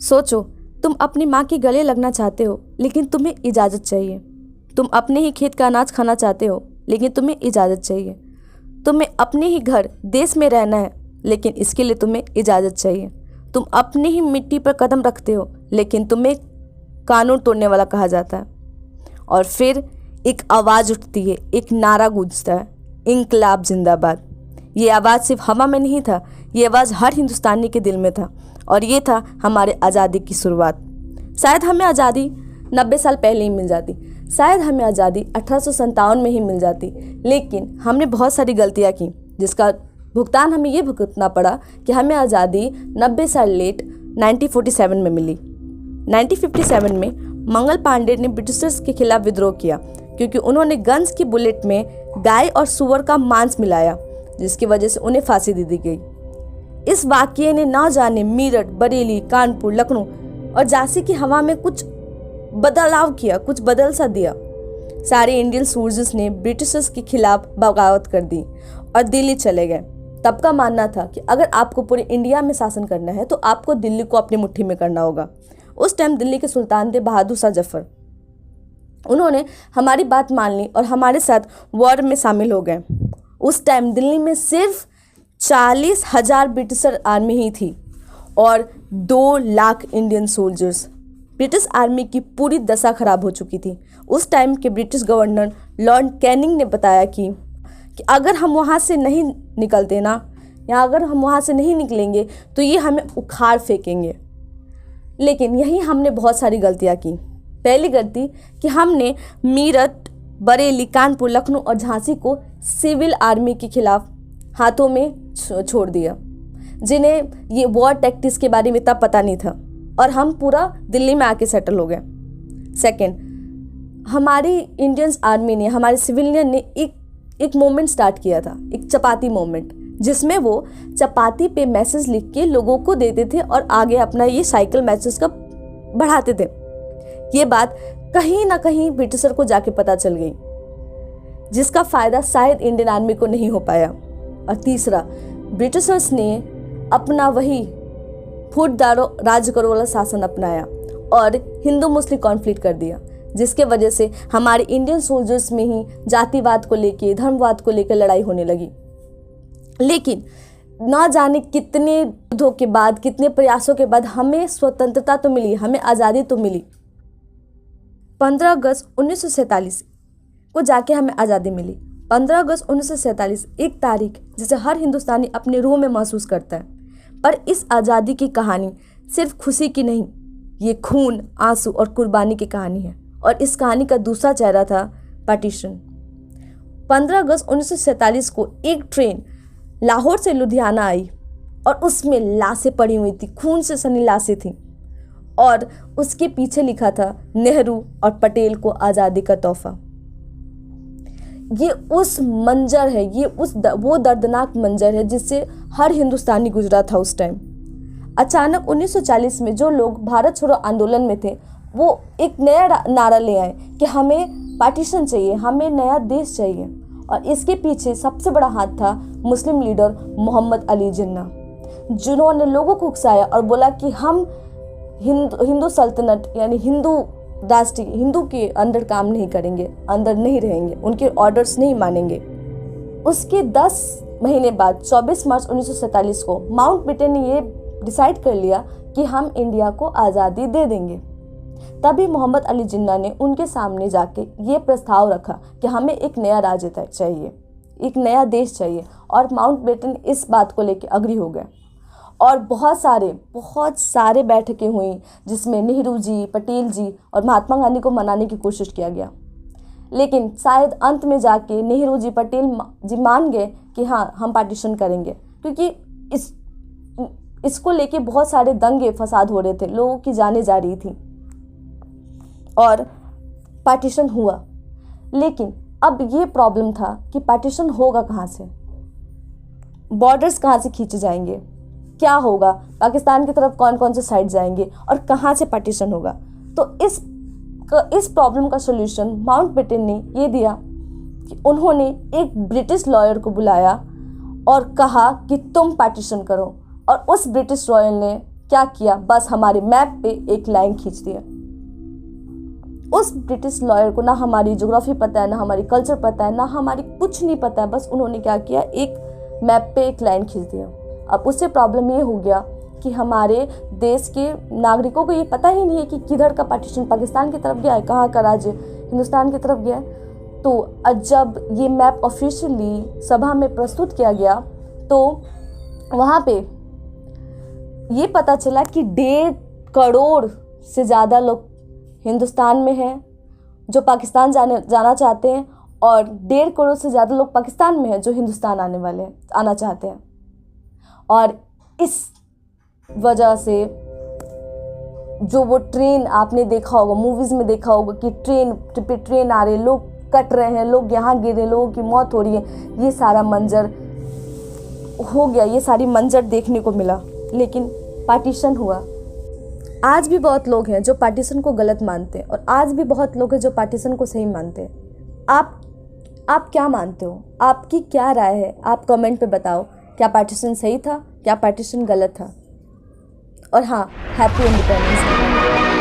सोचो, तुम अपनी माँ के गले लगना चाहते हो लेकिन तुम्हें इजाज़त चाहिए। तुम अपने ही खेत का अनाज खाना चाहते हो लेकिन तुम्हें इजाज़त चाहिए। तुम्हें अपने ही घर देश में रहना है लेकिन इसके लिए तुम्हें इजाज़त चाहिए। तुम अपनी ही मिट्टी पर कदम रखते हो लेकिन तुम्हें कानून तोड़ने वाला कहा जाता है। और फिर एक आवाज़ उठती है, एक नारा गूंजता है, इंकलाब जिंदाबाद। ये आवाज़ सिर्फ हवा में नहीं था, ये आवाज़ हर हिंदुस्तानी के दिल में था और ये था हमारे आज़ादी की शुरुआत। शायद हमें आज़ादी 90 साल पहले ही मिल जाती, शायद हमें आज़ादी 1857 में ही मिल जाती, लेकिन हमने बहुत सारी गलतियाँ की जिसका भुगतान हमें ये भुगतना पड़ा कि हमें आज़ादी 90 साल लेट 1947 में मिली। 1957 में मंगल पांडे ने ब्रिटिशर्स के खिलाफ विद्रोह किया क्योंकि उन्होंने गन्स की बुलेट में गाय और सुअर का मांस मिलाया, जिसकी वजह से उन्हें फांसी दे दी गई। इस वाक़ये ने ना जाने मेरठ, बरेली, कानपुर, लखनऊ और झांसी की हवा में कुछ बदलाव किया, कुछ बदल सा दिया। सारे इंडियन सोल्जर्स ने ब्रिटिशर्स के खिलाफ बगावत कर दी और दिल्ली चले गए। तब का मानना था कि अगर आपको पूरे इंडिया में शासन करना है तो आपको दिल्ली को अपनी मुट्ठी में करना होगा। उस टाइम दिल्ली के सुल्तान थे बहादुर शाह जफर। उन्होंने हमारी बात मान ली और हमारे साथ वॉर में शामिल हो गए। उस टाइम दिल्ली में सिर्फ 40,000 ब्रिटिशर आर्मी ही थी और 2 lakh Indian soldiers. British army की पूरी दशा खराब हो चुकी थी। उस टाइम के ब्रिटिश गवर्नर लॉर्ड कैनिंग ने बताया कि अगर हम वहाँ से नहीं निकलते ना, या अगर हम वहाँ से नहीं निकलेंगे तो ये हमें उखाड़ फेंकेंगे। लेकिन यही हमने बहुत सारी गलतियाँ की। पहली गलती कि हमने मेरठ, बरेली, कानपुर, लखनऊ और झांसी को सिविल आर्मी के खिलाफ हाथों में छोड़ दिया, जिन्हें ये वॉर टैक्टिक्स के बारे में तब पता नहीं था, और हम पूरा दिल्ली में आके सेटल हो गए। सेकंड, हमारी इंडियंस आर्मी ने, हमारे सिविलियन ने एक मूवमेंट स्टार्ट किया था, एक चपाती मूवमेंट, जिसमें वो चपाती पे मैसेज लिख के लोगों को देते थे और आगे अपना ये साइकिल मैसेज का बढ़ाते थे। ये बात कहीं ना कहीं ब्रिटिशर को जाके पता चल गई, जिसका फ़ायदा शायद इंडियन आर्मी को नहीं हो पाया। और तीसरा, ब्रिटिशर्स ने अपना वही फूटदारो राज करो वाला शासन अपनाया और हिंदू मुस्लिम कॉन्फ्लिक्ट कर दिया, जिसके वजह से हमारे इंडियन सोल्जर्स में ही जातिवाद को लेके, धर्मवाद को लेकर लड़ाई होने लगी। लेकिन ना जाने कितने युद्धों के बाद, कितने प्रयासों के बाद हमें स्वतंत्रता तो मिली, हमें आज़ादी तो मिली। 15 अगस्त 1947 को जाके हमें आज़ादी मिली। 15 अगस्त 1947 एक तारीख जिसे हर हिंदुस्तानी अपने रूह में महसूस करता है। पर इस आज़ादी की कहानी सिर्फ खुशी की नहीं, ये खून, आंसू और कुर्बानी की कहानी है। और इस कहानी का दूसरा चेहरा था पार्टीशन। 15 अगस्त 1947 को एक ट्रेन लाहौर से लुधियाना आई और उसमें लाशें पड़ी हुई थी, खून से सनी लाशें थीं, और उसके पीछे लिखा था नेहरू और पटेल को आज़ादी का तोहफा। ये उस मंजर है, ये वो दर्दनाक मंजर है जिससे हर हिंदुस्तानी गुजरा था उस टाइम। अचानक 1940 में जो लोग भारत छोड़ो आंदोलन में थे वो एक नया नारा ले आए कि हमें पार्टीशन चाहिए, हमें नया देश चाहिए। और इसके पीछे सबसे बड़ा हाथ था मुस्लिम लीडर मोहम्मद अली जिन्ना, जिन्होंने लोगों को उकसाया और बोला कि हम हिंदू सल्तनत यानी हिंदू राष्ट्रीय, हिंदू के अंदर काम नहीं करेंगे, अंदर नहीं रहेंगे, उनके ऑर्डर्स नहीं मानेंगे। उसके 10 महीने बाद 24 मार्च 1947 को माउंटबेटन ने ये डिसाइड कर लिया कि हम इंडिया को आज़ादी दे देंगे। तभी मोहम्मद अली जिन्ना ने उनके सामने जाके ये प्रस्ताव रखा कि हमें एक नया राज्य चाहिए, एक नया देश चाहिए, और माउंटबेटन इस बात को लेकर अग्री हो गए। और बहुत सारे बैठकें हुई जिसमें नेहरू जी, पटेल जी और महात्मा गांधी को मनाने की कोशिश किया गया। लेकिन शायद अंत में जाके नेहरू जी, पटेल जी मान गए कि हाँ, हम पार्टीशन करेंगे, क्योंकि इसको लेके बहुत सारे दंगे फसाद हो रहे थे, लोगों की जानें जा रही थी, और पार्टीशन हुआ। लेकिन अब ये प्रॉब्लम था कि पार्टीशन होगा कहाँ से, बॉर्डर्स कहाँ से खींचे जाएंगे, क्या होगा, पाकिस्तान की तरफ कौन कौन से साइड जाएंगे और कहाँ से पार्टीशन होगा। तो इस प्रॉब्लम का सॉल्यूशन माउंटबेटन ने ये दिया कि उन्होंने एक ब्रिटिश लॉयर को बुलाया और कहा कि तुम पार्टीशन करो, और उस ब्रिटिश लॉयर ने क्या किया, बस हमारे मैप पे एक लाइन खींच दिया। उस ब्रिटिश लॉयर को ना हमारी ज्योग्राफी पता है, ना हमारी कल्चर पता है, ना हमारी कुछ नहीं पता है, बस उन्होंने क्या किया, एक मैप पे एक लाइन खींच दिया। अब उससे प्रॉब्लम ये हो गया कि हमारे देश के नागरिकों को ये पता ही नहीं है कि किधर का पार्टीशन पाकिस्तान की तरफ गया है, कहाँ का राज्य हिंदुस्तान की तरफ गया है। तो जब ये मैप ऑफिशियली सभा में प्रस्तुत किया गया तो वहाँ पे ये पता चला कि 1.5 करोड़ से ज़्यादा लोग हिंदुस्तान में हैं जो पाकिस्तान जाना चाहते हैं, और 1.5 करोड़ से ज़्यादा लोग पाकिस्तान में हैं जो हिंदुस्तान आना चाहते हैं। और इस वजह से जो वो ट्रेन आपने देखा होगा, मूवीज़ में देखा होगा कि ट्रेन आ रही है, लोग कट रहे हैं, लोग यहाँ गिर रहे हैं, लोगों की मौत हो रही है, ये सारा मंजर हो गया, ये सारी मंजर देखने को मिला। लेकिन पार्टीशन हुआ। आज भी बहुत लोग हैं जो पार्टीशन को गलत मानते हैं, और आज भी बहुत लोग हैं जो पार्टीशन को सही मानते हैं। आप क्या मानते हो? आपकी क्या राय है? आप कमेंट पे बताओ, क्या पार्टीशन सही था, क्या पार्टीशन गलत था? और हाँ, हैप्पी इंडिपेंडेंस डे।